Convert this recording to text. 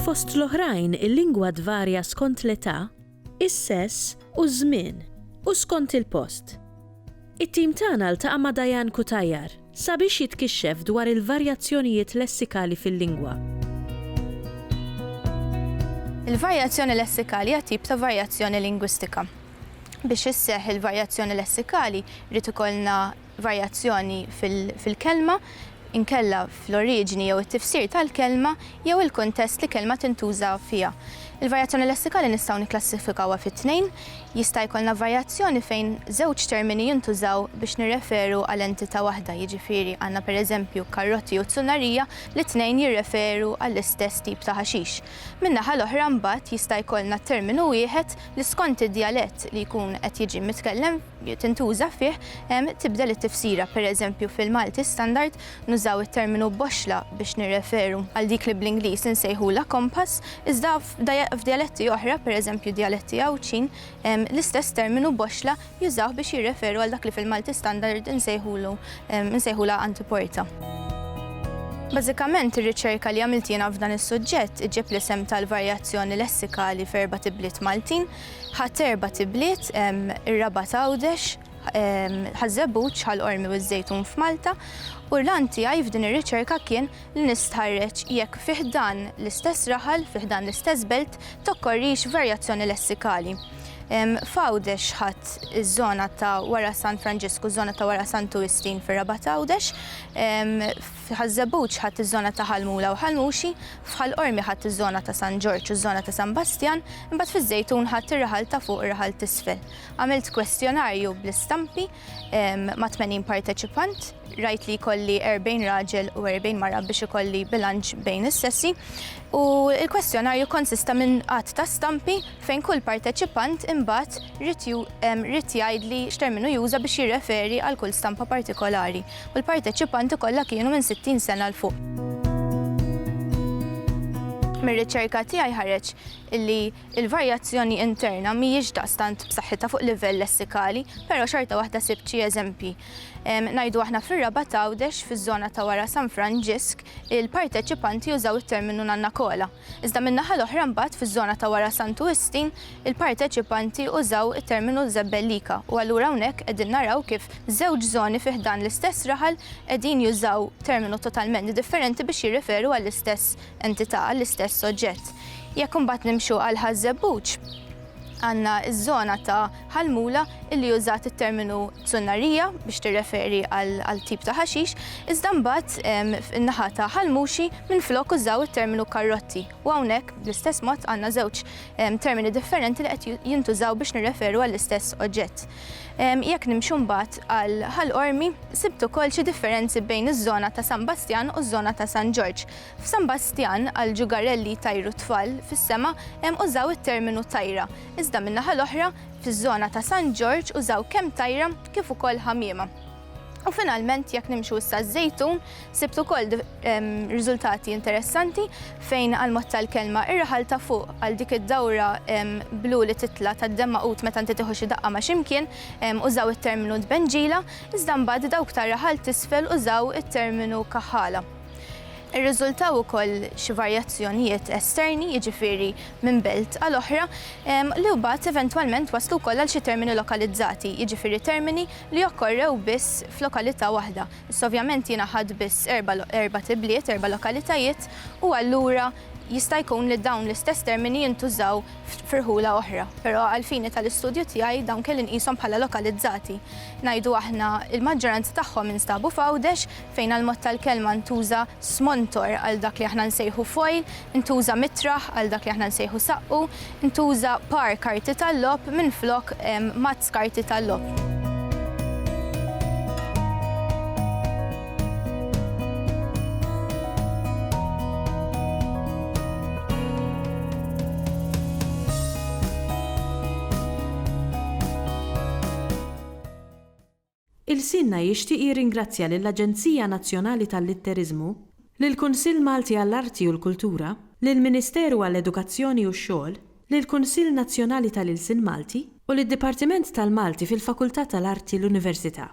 Fost l-oħrajn il-lingwa tvarja skont l-età, is-sess u żmien u skont il-post. It-tim tagħna ltaqa' ma' Diane Kutajjar sabiex jitkixxef dwar il-varjazzjonijiet lessikali fil-lingwa. Il-varjazzjoni lessikali hija tip ta' varjazzjoni lingwistika. Biex isseħħ il-varjazzjoni lessikali rrid ikollna varjazzjoni fil-kelma, inkella fl-oriġini jew it-tifsir tal-kelma jew il-kuntest li kelma tintuża fiha. Il-varjazzjoni lessikali nistgħu nikklassifikawha fi tnejn, jista' jkollna varjazzjoni fejn żewġ termini jintużaw biex nirreferu għal entità waħda, jiġifieri għandna pereżempju karoti u tsunarija li tnejn jirreferu għall-istess tip ta' ħaxix. Min-naħa l-oħra mbagħad jista' jkollna terminu wieħed li skont id-dialett li jkun qed jiġi mitkellem tintuża fih tibdel it-tifsira. Pereżempju fil-Malti standard nużaw it-terminu boxla biex nirreferu għal dik li bl-Ingliż insejħula kompass, iżda f'dialetti oħra, pereżempju dialetti Awċin, l-istess terminu boxla jużaw biex jirreferu għal dak li fil-Malti standard insejħula antiporta. Bażikament ir-riċerka li għamilt jiena f'dan is-suġġett iġib l-isem tal-varjazzjoni lessikali f'erba' tibliet Maltin, ħadd erba' tibliet ir-raba' Għawdex, ħażebbuċ ħall-qormi u ż-żejtun f'Malta, u l-għan tiegħi f'din ir-riċerka kien li nistħarreġ jekk fih dan l-istess raħal, fih dan l-istess belt, tokkorrix varjazzjoni lessikali. F'Għawdex ħadd iż-żona ta' wara San Franġisku, żona ta' wara San Tuistin fir-raba' Għawdex, f'Ħażebbuċ ħadd iż-żona ta' Ħalmula u Ħalmuxi, f'Ħallqormi ħadd iż-żona ta' San Ġorġ u ż-żona ta' San Bastjan, imbagħad fiż-Żejtun ħadd ir-raħal ta' fuq ir-raħal t'isfel. Għamilt kwestjonarju bl-istampi ma' 80 parteċipant, rajt li jkolli 40 raġel u 40 mara biex ikolli bilanċ bejn is-sessi, u l-kwestjonarju konsista minn qatt ta' stampi fejn kull parteċipant imbagħad rid jgħidli x'terminu juża biex jirreferi għal kull stampa partikolari, u l-parteċipanti kollha kienu minn 60 sena l fuq. Mir-riċerka tiegħi ħareġ illi l-varjazzjoni interna mhijiex daqstant b'saħħitha fuq livell lessikali, però xorta waħda sibt xi eżempji. Ngħidu aħna fir-raba' Għawdex fiż-żona ta' wara San Franġisk, il-parteċipanti jużaw it-terminu Nanna Kola. Iżda min-naħa l-oħra mbagħad fiż-żona ta' wara San Tuistin, il-parteċipanti użaw it-terminu Żebbellika, u allura hawnhekk qegħdin naraw kif żewġ żoni fih dan l-istess raħal qegħdin jużaw terminu totalment differenti biex jirreferu għall-istess entità, għall-istess soġġett. Jekk imbagħad nimxu għal Ħażebbuċ, għandna ż-żona ta' Ħalmula illi użat it-terminu tsunarija biex tirreferi għal tip ta' ħaxix, iżda mbagħad in-naħa ta' Ħalmuxi minflok użaw it-terminu karotti, u hawnhekk bl-istess mod għandna żewġ termini differenti li qed jintużaw biex nirreferu għall-istess oġġett. Jekk nimxu mbagħad għal Ħallqormi, sibt ukoll xi differenzi bejn iż-żona ta' San Bastjan u ż-żona ta' San Ġorġ. F'San Bastjan għal ġugarelli tajru tfal fis-sema użaw it-terminu tajra, iżda min-naħa l-oħra fiż-żona ta' San Ġorġ użaw kemm tajra kif ukoll ħamiema. U finalment jekk nimxu issa ż-żejtun, sibt ukoll riżultati interessanti fejn għal mod tal-kelma ir-raħal ta' fuq għal dik id-dawra blu li titla' tad-demmaqut meta inti tieħu xi daqqa ma' x'imkien użaw it-terminu dbenġila, iżda mbagħad dawk tar-raħal t'isfel użaw it-terminu kaħħala. Irriżultaw ukoll xi varjazzjonijiet esterni, jiġifieri minn belt għal oħra, li mbagħad eventwalment waslu wkoll għal xi termini lokalizzati, jiġifieri termini li okkorrew biss f'lokalità waħda. Issa ovvjament jiena ħadd biss erba' tibliet, erba' lokalitajiet, u allura jista' jkun li dawn l-istess termini jintużaw f'irħula oħra, però għall-fini tal-istudju tiegħi dawn kelli nqishom bħala lokalizzati. Ngħidu aħna il-maġġoranza tagħhom jinstabu f'Għawdex fejn għal mod tal-kelma ntuża smontor għal dak li aħna nsejħu foil, ntuża mitraħ għal dak li aħna nsejħu saqqu, ntuża par karti tal-lob minflok mazz karti tal-lob. Il-Sinna jixtieq jirringrazzja lill-Aġenzija Nazzjonali tal-Litteriżmu, lill-Kunsill Malti għall-Arti u l-Kultura, lill-Ministeru għall-Edukazzjoni u x-Xogħol, lill-Kunsill Nazzjonali tal-Ilsien Malti u lid-Dipartiment tal-Malti fil-Fakultà tal-Arti l-Università.